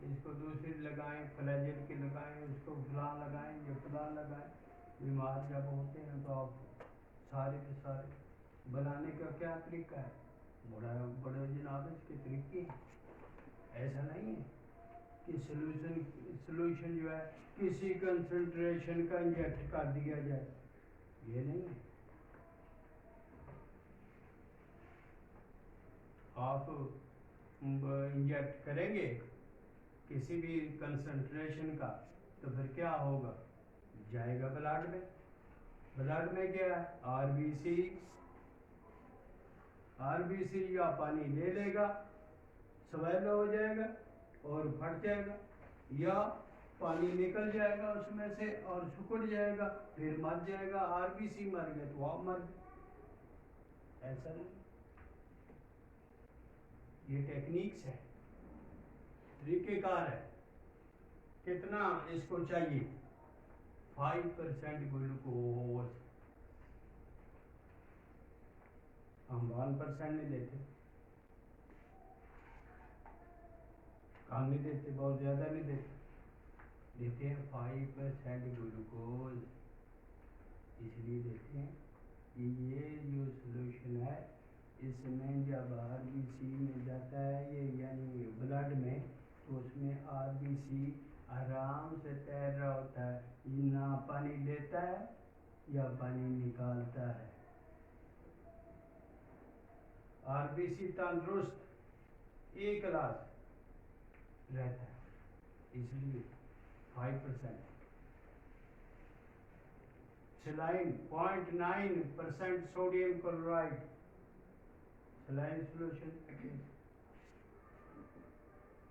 इसको दूसरी लगाएं, फ्लैजेल की लगाएं, इसको फलां लगाएं, ये फलां लगाएं। बीमार जब होते हैं तो आप सारे के सारे बनाने का क्या तरीका है? बड़े जनाब इसके तरीके हैं। ऐसा नहीं है कि सॉल्यूशन जो है किसी कंसंट्रेशन का इंजेक्ट कर दिया जाए, ये नहीं है। आप इंजेक्ट करेंगे किसी भी कंसंट्रेशन का तो फिर क्या होगा? जाएगा ब्लड में। ब्लड में क्या है? आरबीसी, आरबीसी या पानी ले लेगा, स्वेल हो जाएगा और फट जाएगा, या पानी निकल जाएगा उसमें से और सिकुड़ जाएगा, फिर मर जाएगा। आरबीसी मर गए तो आप मर गए। ऐसा नहीं, ये टेक्निक्स है, तरीकेकार है। कितना इसको चाहिए? 5% ग्लूकोज। हम 1% नहीं देते, कम नहीं देते, बहुत ज़्यादा नहीं देते, देते हैं 5% ग्लूकोज। इसलिए देते हैं कि ये जो सॉल्यूशन है इसमें जब आरबीसी में जाता है ये यानी ब्लड में, तो उसमें आरबीसी आराम से तैर रहा होता है, ना पानी लेता है या पानी निकालता है। आरबीसी तंदुरुस्त एक क्लास रहता है, इसलिए 5%। Saline 0.9% sodium chloride, saline solution.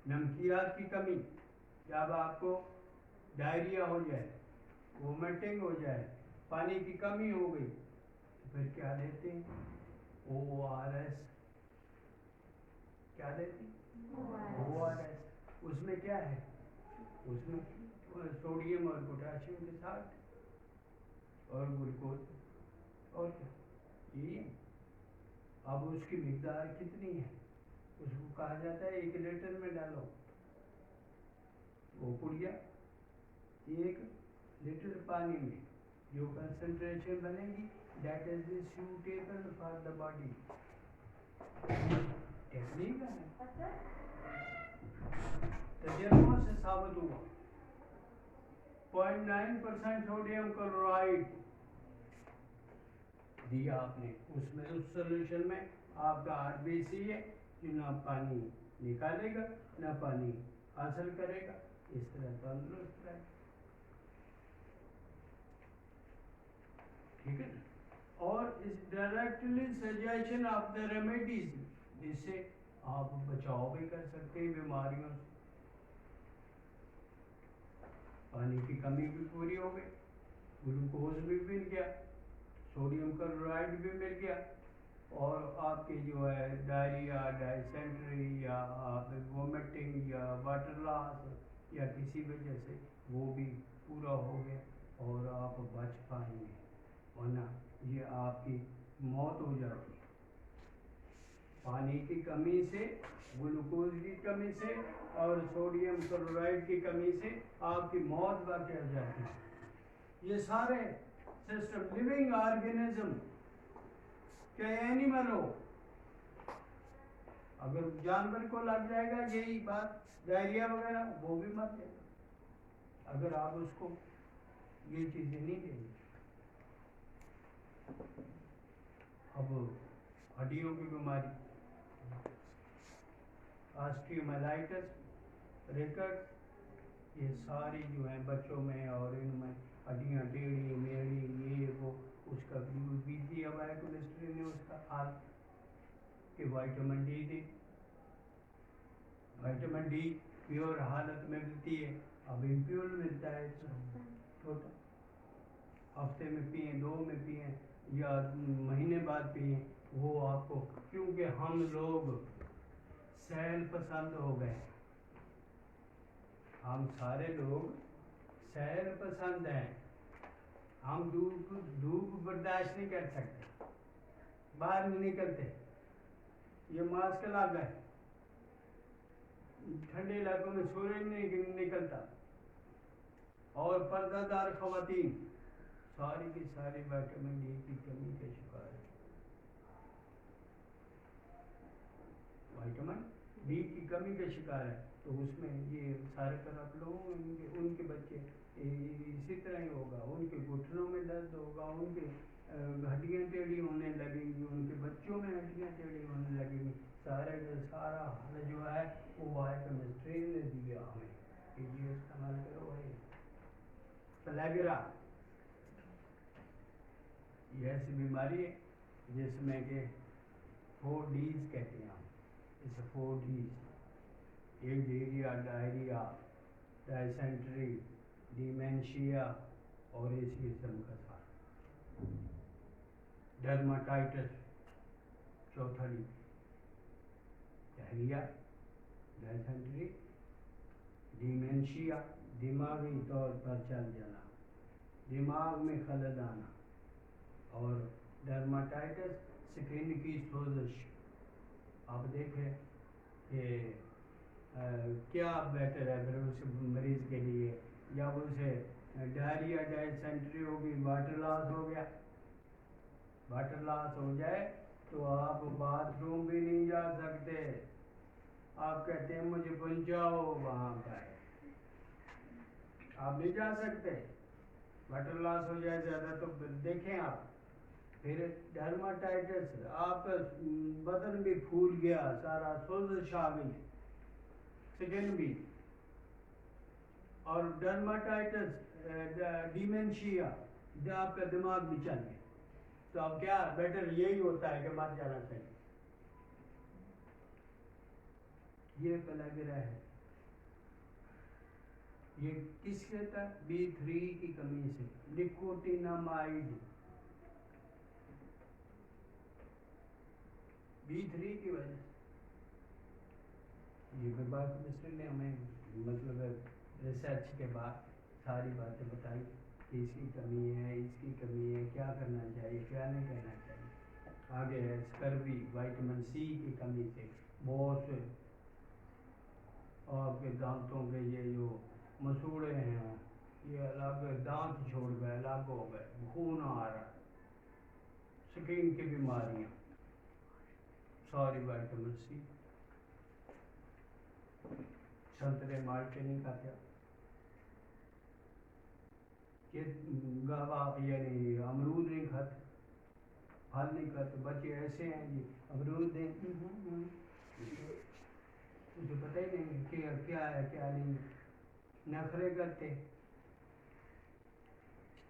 नमकियात की कमी, जब आपको डायरिया हो जाए, वोमिटिंग हो जाए, पानी की कमी हो गई, तो फिर क्या देते हैं? ORS। क्या देते हैं? ORS। उसमें क्या है? उसमें सोडियम और पोटेशियम के साथ और ग्लूकोज और क्या, यही है। अब उसकी मिकदार कितनी है? उसको कहा जाता है 1 लीटर में डालो वो पुड़िया 1 लीटर पानी में, जो कंसंट्रेशन बनेगी that is suitable for the body। Technique है, तजर्बों से साबित हुआ। 0.9% सोडियम क्लोराइड दिया आपने, उसमें उस सोल्यूशन में आपका आरबीसी है कि ना पानी निकालेगा ना पानी हासिल करेगा, इस तरह तंदुरुस्त रहेगा। ठीक है ना? और इस directly suggestion of the remedies, जिससे आप बचाव भी कर सकते हैं बीमारियों से। पानी की कमी भी पूरी हो गई, ग्लूकोज भी मिल गया, सोडियम क्लोराइड भी मिल गया, और आपके जो है डायरिया, डायसेंट्री या वोमिटिंग या वाटर लॉस या किसी वजह से वो भी पूरा हो गया और आप बच पाएंगे, वरना ये आपकी मौत हो जाती है। पानी की कमी से, ग्लूकोज की कमी से और सोडियम क्लोराइड की कमी से आपकी मौत वाक़ हो जाती है। ये सारे सिस्टम, लिविंग ऑर्गेनिज्म, चाहे एनिमल हो, अगर जानवर को लग जाएगा यही बात डायरिया वगैरह, वो भी मर जाएगा अगर आप उसको ये चीजें नहीं देंगे। अब हड्डियों की बीमारी, ऑस्टियोमाइलाइटिस, रिकेट्स, ये सारी जो है बच्चों में और इनमें हड्डियाँ टेढ़ी मेढ़ी ये वो, उसका बीती अब है केमिस्ट्री ने उसका हाल कि विटामिन डी दे, विटामिन डी प्योर हालत में मिलती है, अब इम्प्योर मिलता है छोटा, हफ्ते में पिए, 2 में पिए या महीने बाद पिए, वो आपको, क्योंकि हम लोग सैल पसंद हो गए, हम सारे लोग सैर पसंद हैं, हम धूप बर्दाश्त नहीं कर सकते, बाहर नहीं निकलते, ये मास्क लगा है, ठंडे इलाकों में सूरज नहीं निकलता, और पर्दादार खवातीन सारी की सारी विटामिन डी की कमी के शिकार है। विटामिन डी की कमी का शिकार है, तो उसमें ये सारे तरफ लोग, उनके बच्चे इसी तरह ही होगा, उनके घुटनों में दर्द होगा, उनके हड्डियाँ टेढ़ी होने लगेंगी, उनके बच्चों में हड्डियाँ टेढ़ी होने लगेंगी, सारा हाल जो है वो बायोकेमिस्ट्री ने दिया हमें कि ये इस्तेमाल करो। है फ्लैगरा, ये ऐसी बीमारी है जिसमें कि 4 Ds कहते हैं हम, इसे 4 Ds, diarrhoea, diarrhoea, dysentery, dementia और इस किस्म का सारा, डर्माटाइटिस चौथा डी, डायरिया, डायसेंट्री, डिमेंशिया, दिमागी तौर पर चल जाना, दिमाग में खलल आना, और डर्माटाइटिस स्किन की सोजिश। आप देखें कि क्या बेटर है फिर उस मरीज के लिए, जब उसे डायरिया, डायसेंट्री होगी, वाटर लॉस हो गया, वाटर लॉस हो जाए तो आप बाथरूम भी नहीं जा सकते, आप कहते हैं मुझे पहुंचाओ वहाँ पर, आप नहीं जा सकते, वाटर लॉस हो जाए ज़्यादा तो देखें आप फिर डर्माटाइटिस, आपका बदन भी फूल गया, सारा सोजिश आ गई, स्किन भी, और डर्माटाइटिस, डिमेंशिया, आपका दिमाग भी चल गया। तो अब क्या बेटर यही होता है कि मर जाना चाहिए। ये पेलाग्रा है, ये किसके था? B3 की कमी से, निकोटिनामाइड, B3 की वजह से। ये बायोकेमिस्ट्री ने हमें मतलब रिसर्च के बाद सारी बातें बताई कि इसकी कमी है, इसकी कमी है, क्या करना चाहिए, क्या नहीं करना चाहिए। आगे है स्कर्वी, विटामिन C की कमी से बहुत से आपके दांतों के ये जो मसूड़े हैं ये अलग, दांत छोड़ गए, अलग हो गए, खून आ रहा, स्किन की बीमारियां, सारी विटामिन C। संतरे माल्टे नहीं खाते, ये गावा यानी अमरूद नहीं खाते, फल नहीं खाते। बच्चे ऐसे हैं जी, अमरूद दें मुझे पता ही नहीं कि क्या है क्या नहीं, नखरे करते।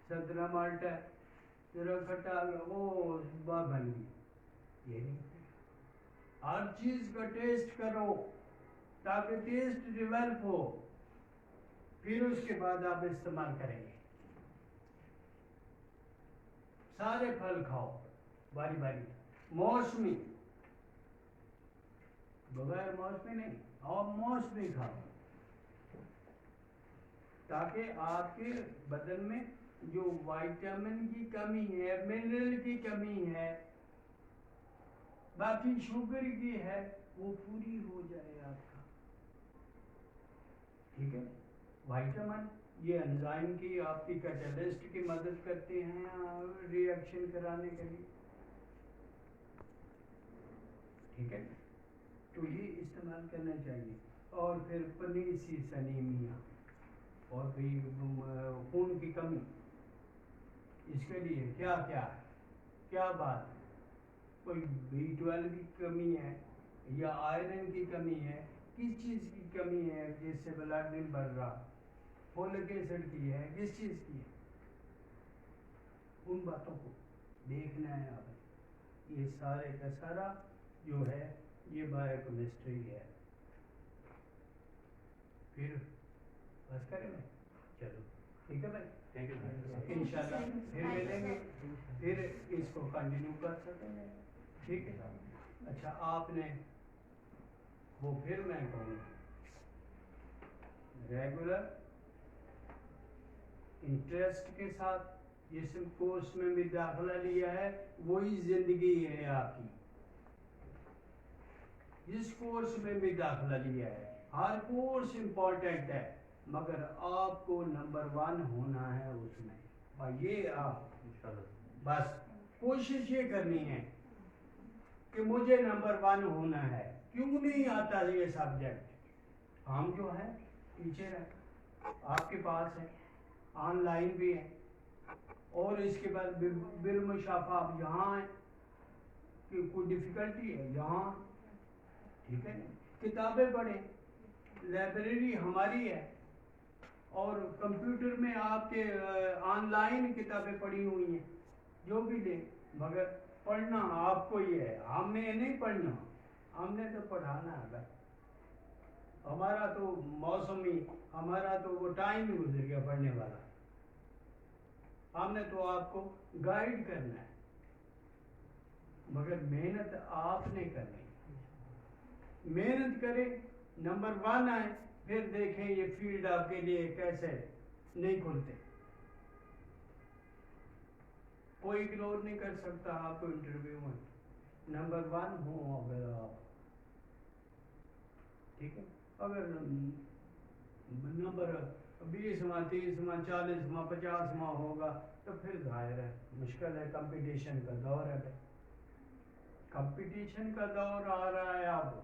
संतरा माल्टा जरा खट्टा वो बात बन गई। ये नहीं, हर चीज का टेस्ट करो ताकि टेस्ट डेवलप हो, फिर उसके बाद आप इस्तेमाल करेंगे। सारे फल खाओ बारी बारी, मौसमी, बगैर मौसमी नहीं, और मौसमी खाओ ताकि आपके बदन में जो विटामिन की कमी है, मिनरल की कमी है, बाकी शुगर की है, वो पूरी हो जाए आपका। ठीक है, विटामिन ये एंजाइम की, आपकी कैटलिस्ट की मदद करते हैं रिएक्शन कराने के लिए। ठीक है, तो ये इस्तेमाल करना चाहिए। और फिर पर्नीसियस एनीमिया और भी खून की कमी, इसके लिए क्या क्या है, क्या बात, कोई B12 की कमी है या आयरन की कमी है, किस चीज़ की कमी है जिससे ब्लड नहीं बढ़ रहा, फोलिक एसिड की है, किस चीज़ की है, उन बातों को देखना है आप। ये सारे का सारा जो है ये बायोकेमिस्ट्री है। फिर बस करें भाई, चलो ठीक है भाई, थैंक यू। इंशाल्लाह फिर मिलेंगे, फिर इसको कंटिन्यू कर सकते हैं। ठीक है, अच्छा आपने वो फिर मैं कहूँ रेगुलर इंटरेस्ट के साथ जिस कोर्स में भी दाखिला लिया है वही जिंदगी है आपकी। जिस कोर्स में भी दाखिला लिया है, हर कोर्स इम्पोर्टेंट है, मगर आपको नंबर 1 होना है उसमें। और ये आप बस कोशिश ये करनी है कि मुझे नंबर 1 होना है। क्यों नहीं आता ये सब्जेक्ट? हम जो है टीचर है, आपके पास है, ऑनलाइन भी है, और इसके बाद बिलमुशाफा आप यहाँ है कि कोई डिफिकल्टी है यहाँ, ठीक है, किताबें पढ़ें, लाइब्रेरी हमारी है, और कंप्यूटर में आपके ऑनलाइन किताबें पढ़ी हुई हैं, जो भी लें, मगर पढ़ना आपको ही है, हमने नहीं पढ़ना, हमने तो पढ़ाना है भाई। हमारा तो मौसमी, हमारा तो वो टाइम ही गुजर गया पढ़ने वाला, हमने तो आपको गाइड करना है, मगर मेहनत आपने करनी। मेहनत करें, नंबर 1 आए, फिर देखें ये फील्ड आपके लिए कैसे नहीं खुलते। कोई इग्नोर नहीं कर सकता आपको इंटरव्यू में, नंबर 1 हो अगर आप, ठीक है। अगर नंबर 20वां, 30वां, 40वां, 50वां होगा तो फिर जाहिर है मुश्किल है, कंपटीशन का दौर है, कंपटीशन का दौर आ रहा है। अब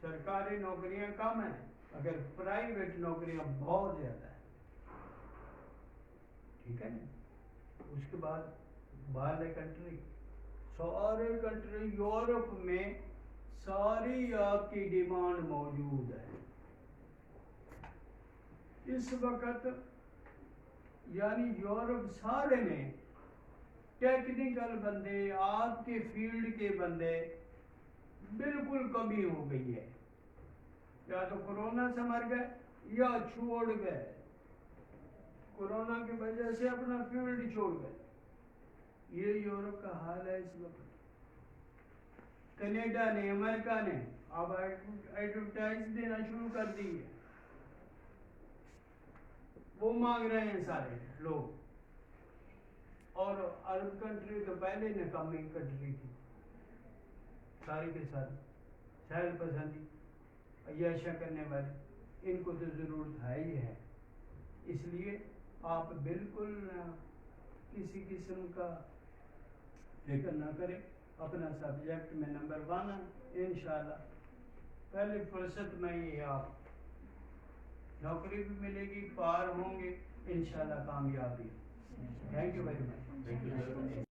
सरकारी नौकरियां कम है, अगर प्राइवेट नौकरियां बहुत ज्यादा है, ठीक है ना। उसके बाद बाहर कंट्री, सारे कंट्री यूरोप में सारी आपकी डिमांड मौजूद है इस वक्त। यानी यूरोप सारे में टेक्निकल बंदे, आपके फील्ड के बंदे बिल्कुल कमी हो गई है। या तो कोरोना से मर गए या छोड़ गए, कोरोना की वजह से अपना फील्ड छोड़ गए। ये यूरोप का हाल है इस वक्त। कनाडा ने, अमेरिका ने अब एडवर्टाइज देना शुरू कर दी है, वो मांग रहे हैं सारे लोग। और अरब कंट्री तो पहले नकामी कंट्री थी, सारी के सारी सहल पसंदी, अय्याशा करने वाले, इनको तो ज़रूरत है ही है। इसलिए आप बिल्कुल किसी किस्म का फिक्र ना करें, अपना सब्जेक्ट में नंबर 1 इंशाल्लाह पहले फुर्सत में ही आप नौकरी भी मिलेगी, पार होंगे इंशाल्लाह कामयाबी। Thank you very much. Thank you sir.